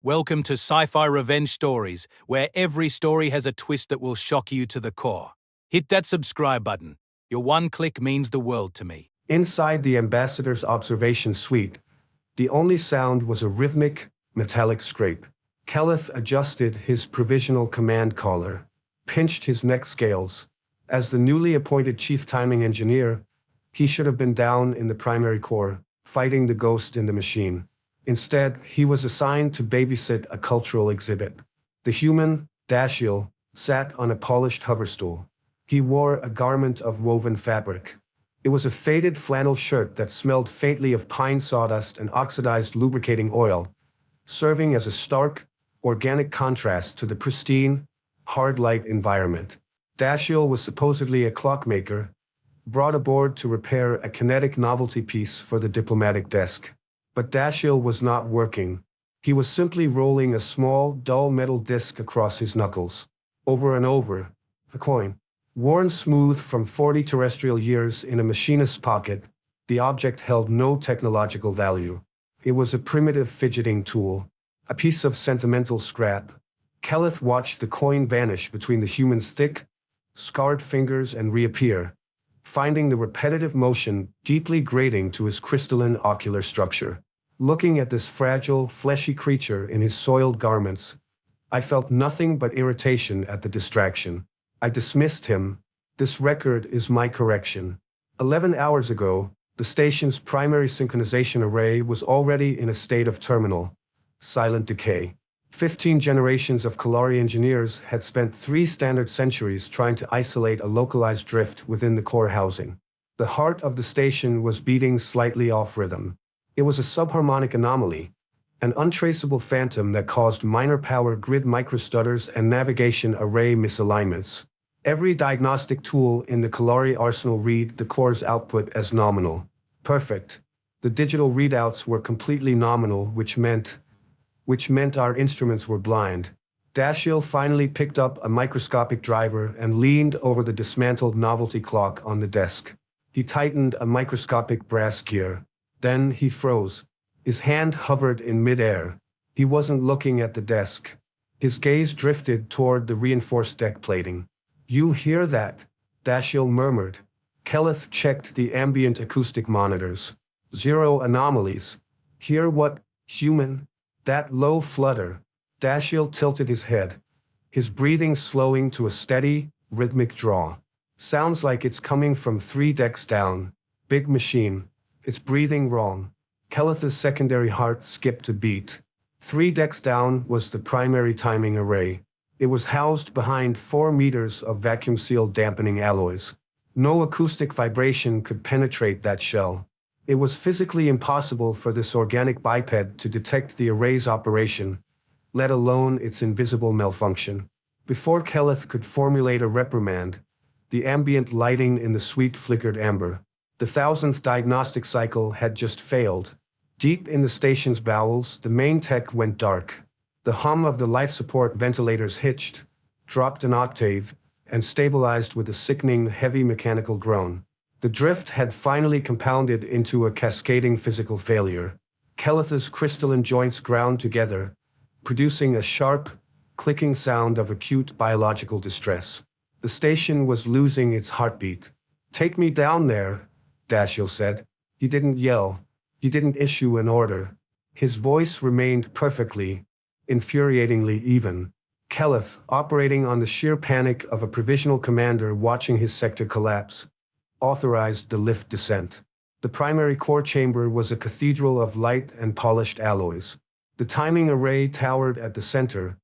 Welcome to Sci-Fi Revenge Stories, where every story has a twist that will shock you to the core. Hit that subscribe button. Your one click means the world to me. Inside the ambassador's observation suite, the only sound was a rhythmic, metallic scrape. Kellari adjusted his provisional command collar, pinched his neck scales. As the newly appointed chief timing engineer, he should have been down in the primary core, fighting the ghost in the machine. Instead, he was assigned to babysit a cultural exhibit. The human, Dashiell, sat on a polished hoverstool. He wore a garment of woven fabric. It was a faded flannel shirt that smelled faintly of pine sawdust and oxidized lubricating oil, serving as a stark, organic contrast to the pristine, hard-light environment. Dashiell was supposedly a clockmaker, brought aboard to repair a kinetic novelty piece for the diplomatic desk. But Dashiell was not working. He was simply rolling a small, dull metal disc across his knuckles. Over and over, a coin. Worn smooth from 40 terrestrial years in a machinist's pocket, the object held no technological value. It was a primitive fidgeting tool, a piece of sentimental scrap. Kellari watched the coin vanish between the human's thick, scarred fingers and reappear, finding the repetitive motion deeply grating to his crystalline ocular structure. Looking at this fragile, fleshy creature in his soiled garments, I felt nothing but irritation at the distraction. I dismissed him. This record is my correction. 11 hours ago, the station's primary synchronization array was already in a state of terminal, silent decay. 15 generations of Kellari engineers had spent 3 standard centuries trying to isolate a localized drift within the core housing. The heart of the station was beating slightly off rhythm. It was a subharmonic anomaly, an untraceable phantom that caused minor power grid microstutters and navigation array misalignments. Every diagnostic tool in the Kellari arsenal read the core's output as nominal. Perfect. The digital readouts were completely nominal, which meant our instruments were blind. Dashiell finally picked up a microscopic driver and leaned over the dismantled novelty clock on the desk. He tightened a microscopic brass gear. Then he froze. His hand hovered in midair. He wasn't looking at the desk. His gaze drifted toward the reinforced deck plating. "You hear that?" Dashiell murmured. Kellari checked the ambient acoustic monitors. 0 anomalies. "Hear what, human? That low flutter?" Dashiell tilted his head, his breathing slowing to a steady, rhythmic draw. "Sounds like it's coming from 3 decks down. Big machine. It's breathing wrong." Kellari's secondary heart skipped a beat. 3 decks down was the primary timing array. It was housed behind 4 meters of vacuum-sealed dampening alloys. No acoustic vibration could penetrate that shell. It was physically impossible for this organic biped to detect the array's operation, let alone its invisible malfunction. Before Kellari could formulate a reprimand, the ambient lighting in the suite flickered amber. The 1000th diagnostic cycle had just failed. Deep in the station's bowels, the main tech went dark. The hum of the life support ventilators hitched, dropped an octave, and stabilized with a sickening, heavy mechanical groan. The drift had finally compounded into a cascading physical failure. Kellari's crystalline joints ground together, producing a sharp, clicking sound of acute biological distress. The station was losing its heartbeat. "Take me down there," Dashiell said. He didn't yell. He didn't issue an order. His voice remained perfectly, infuriatingly even. Kellari, operating on the sheer panic of a provisional commander watching his sector collapse, authorized the lift descent. The primary core chamber was a cathedral of light and polished alloys. The timing array towered at the center,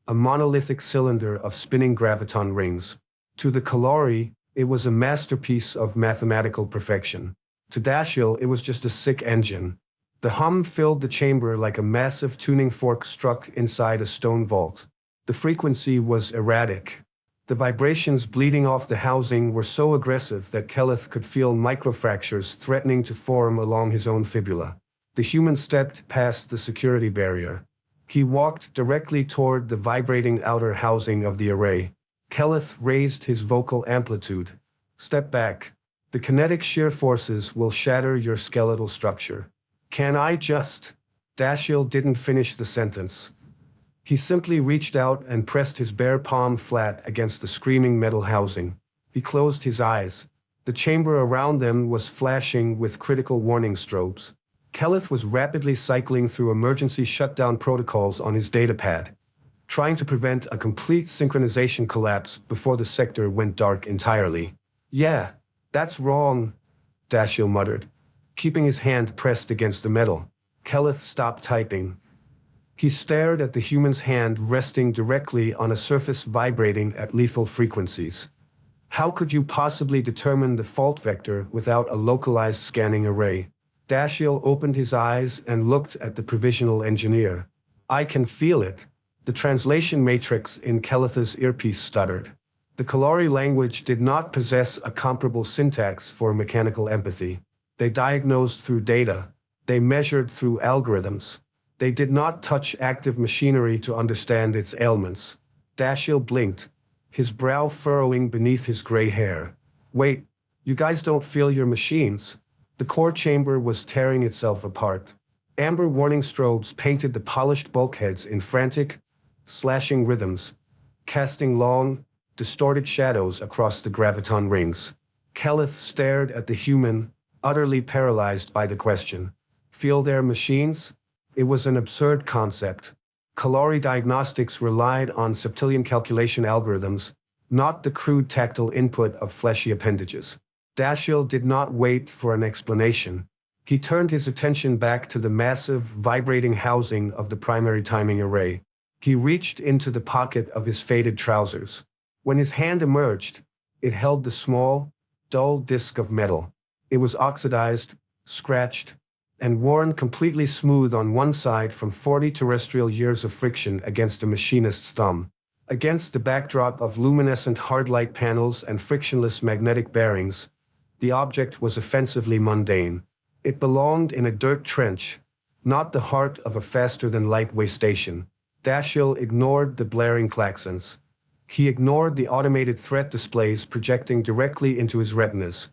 a monolithic cylinder of spinning graviton rings. To the Kellari, it was a masterpiece of mathematical perfection. To Dashiell, it was just a sick engine. The hum filled the chamber like a massive tuning fork struck inside a stone vault. The frequency was erratic. The vibrations bleeding off the housing were so aggressive that Kellari could feel microfractures threatening to form along his own fibula. The human stepped past the security barrier. He walked directly toward the vibrating outer housing of the array. Kellari raised his vocal amplitude. "Step back. The kinetic shear forces will shatter your skeletal structure." "Can I just—" Dashiell didn't finish the sentence. He simply reached out and pressed his bare palm flat against the screaming metal housing. He closed his eyes. The chamber around them was flashing with critical warning strobes. Kellith was rapidly cycling through emergency shutdown protocols on his datapad, trying to prevent a complete synchronization collapse before the sector went dark entirely. "Yeah, that's wrong," Dashiell muttered, keeping his hand pressed against the metal. Kellith stopped typing. He stared at the human's hand resting directly on a surface vibrating at lethal frequencies. How could you possibly determine the fault vector without a localized scanning array? Dashiell opened his eyes and looked at the provisional engineer. "I can feel it." The translation matrix in Kellith's earpiece stuttered. The Kellari language did not possess a comparable syntax for mechanical empathy. They diagnosed through data. They measured through algorithms. They did not touch active machinery to understand its ailments. Dashiell blinked, his brow furrowing beneath his gray hair. "Wait, you guys don't feel your machines?" The core chamber was tearing itself apart. Amber warning strobes painted the polished bulkheads in frantic, slashing rhythms, casting long, distorted shadows across the graviton rings. Kellith stared at the human, utterly paralyzed by the question. Feel their machines? It was an absurd concept. Kellari diagnostics relied on septillion calculation algorithms, not the crude tactile input of fleshy appendages. Dashiell did not wait for an explanation. He turned his attention back to the massive, vibrating housing of the primary timing array. He reached into the pocket of his faded trousers. When his hand emerged, it held the small, dull disk of metal. It was oxidized, scratched, and worn completely smooth on one side from 40 terrestrial years of friction against a machinist's thumb. Against the backdrop of luminescent hard light panels and frictionless magnetic bearings, the object was offensively mundane. It belonged in a dirt trench, not the heart of a faster-than-light way station. Dashiell ignored the blaring klaxons. He ignored the automated threat displays projecting directly into his retinas,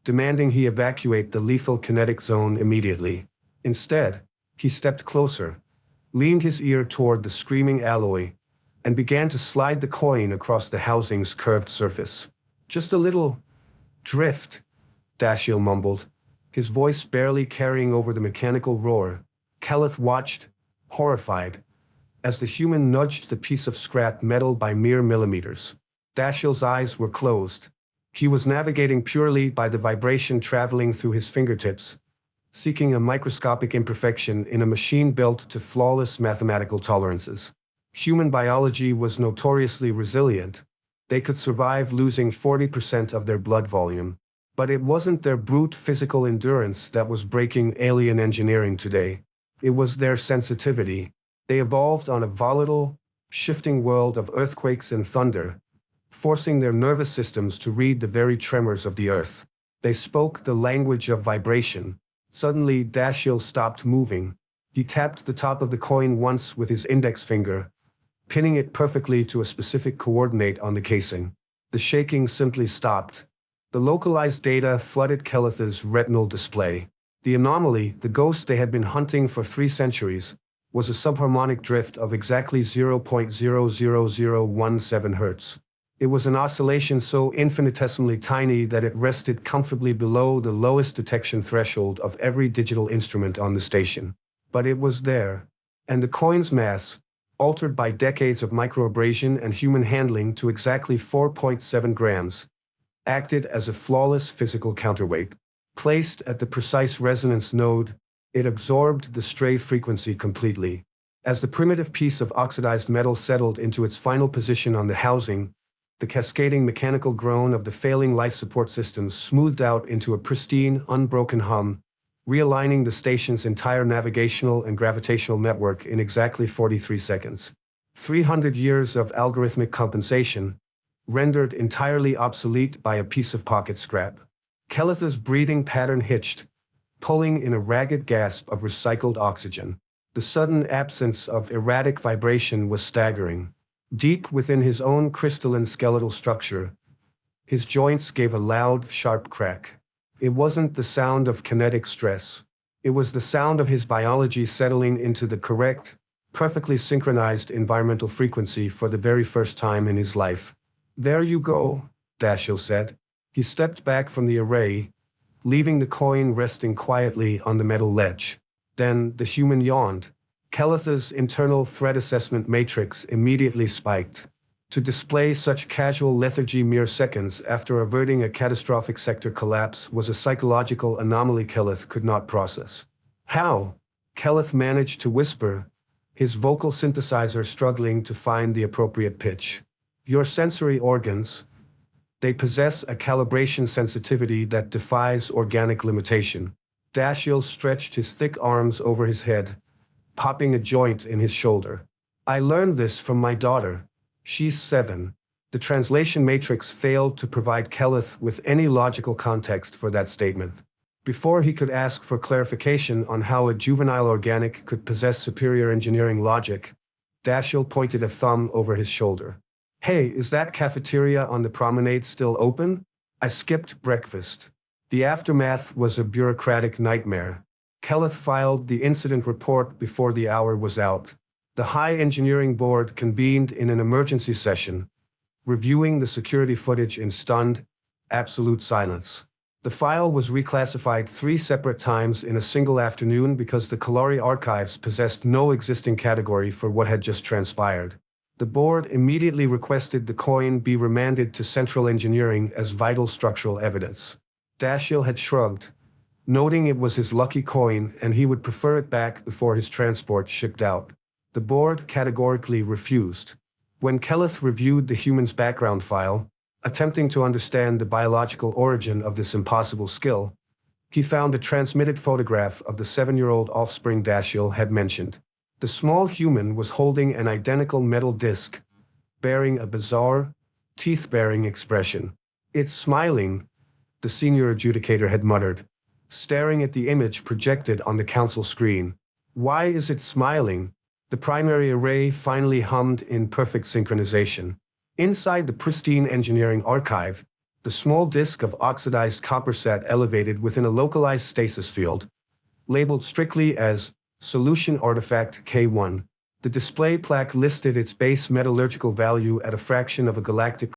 demanding he evacuate the lethal kinetic zone immediately. Instead, he stepped closer, leaned his ear toward the screaming alloy, and began to slide the coin across the housing's curved surface. "Just a little drift," Dashiell mumbled, his voice barely carrying over the mechanical roar. Kellith watched, horrified, as the human nudged the piece of scrap metal by mere millimeters. Dashiell's eyes were closed. He was navigating purely by the vibration traveling through his fingertips, seeking a microscopic imperfection in a machine built to flawless mathematical tolerances. Human biology was notoriously resilient. They could survive losing 40% of their blood volume. But it wasn't their brute physical endurance that was breaking alien engineering today. It was their sensitivity. They evolved on a volatile, shifting world of earthquakes and thunder, forcing their nervous systems to read the very tremors of the earth. They spoke the language of vibration. Suddenly, Dashiell stopped moving. He tapped the top of the coin once with his index finger, pinning it perfectly to a specific coordinate on the casing. The shaking simply stopped. The localized data flooded Kellith's retinal display. The anomaly, the ghost they had been hunting for 3 centuries, was a subharmonic drift of exactly 0.00017 Hertz. It was an oscillation so infinitesimally tiny that it rested comfortably below the lowest detection threshold of every digital instrument on the station. But it was there, and the coin's mass, altered by decades of microabrasion and human handling to exactly 4.7 grams, acted as a flawless physical counterweight. Placed at the precise resonance node, it absorbed the stray frequency completely. As the primitive piece of oxidized metal settled into its final position on the housing, the cascading mechanical groan of the failing life support systems smoothed out into a pristine, unbroken hum, realigning the station's entire navigational and gravitational network in exactly 43 seconds. 300 years of algorithmic compensation, rendered entirely obsolete by a piece of pocket scrap. Kellith's breathing pattern hitched, pulling in a ragged gasp of recycled oxygen. The sudden absence of erratic vibration was staggering. Deep within his own crystalline skeletal structure, his joints gave a loud, sharp crack. It wasn't the sound of kinetic stress. It was the sound of his biology settling into the correct, perfectly synchronized environmental frequency for the very first time in his life. There you go, Dashiell said. He stepped back from the array, leaving the coin resting quietly on the metal ledge. Then the human yawned. Kelleth's internal threat assessment matrix immediately spiked. To display such casual lethargy mere seconds after averting a catastrophic sector collapse was a psychological anomaly Kelleth could not process. How? Kelleth managed to whisper, his vocal synthesizer struggling to find the appropriate pitch. Your sensory organs, they possess a calibration sensitivity that defies organic limitation. Dashiell stretched his thick arms over his head, popping a joint in his shoulder. I learned this from my daughter. She's 7. The translation matrix failed to provide Kelleth with any logical context for that statement. Before he could ask for clarification on how a juvenile organic could possess superior engineering logic, Dashiell pointed a thumb over his shoulder. Hey, is that cafeteria on the promenade still open? I skipped breakfast. The aftermath was a bureaucratic nightmare. Kelleth filed the incident report before the hour was out. The High Engineering Board convened in an emergency session, reviewing the security footage in stunned, absolute silence. The file was reclassified 3 separate times in a single afternoon because the Kellari archives possessed no existing category for what had just transpired. The board immediately requested the coin be remanded to Central Engineering as vital structural evidence. Dashiell had shrugged, noting it was his lucky coin and he would prefer it back before his transport shipped out. The board categorically refused. When Kelleth reviewed the human's background file, attempting to understand the biological origin of this impossible skill, he found a transmitted photograph of the 7-year-old offspring Dashiell had mentioned. The small human was holding an identical metal disc, bearing a bizarre, teeth-baring expression. It's smiling, the senior adjudicator had muttered, staring at the image projected on the council screen. Why is it smiling? The primary array finally hummed in perfect synchronization. Inside the pristine engineering archive, the small disk of oxidized copper sat elevated within a localized stasis field, labeled strictly as Solution Artifact K1. The display plaque listed its base metallurgical value at a fraction of a galactic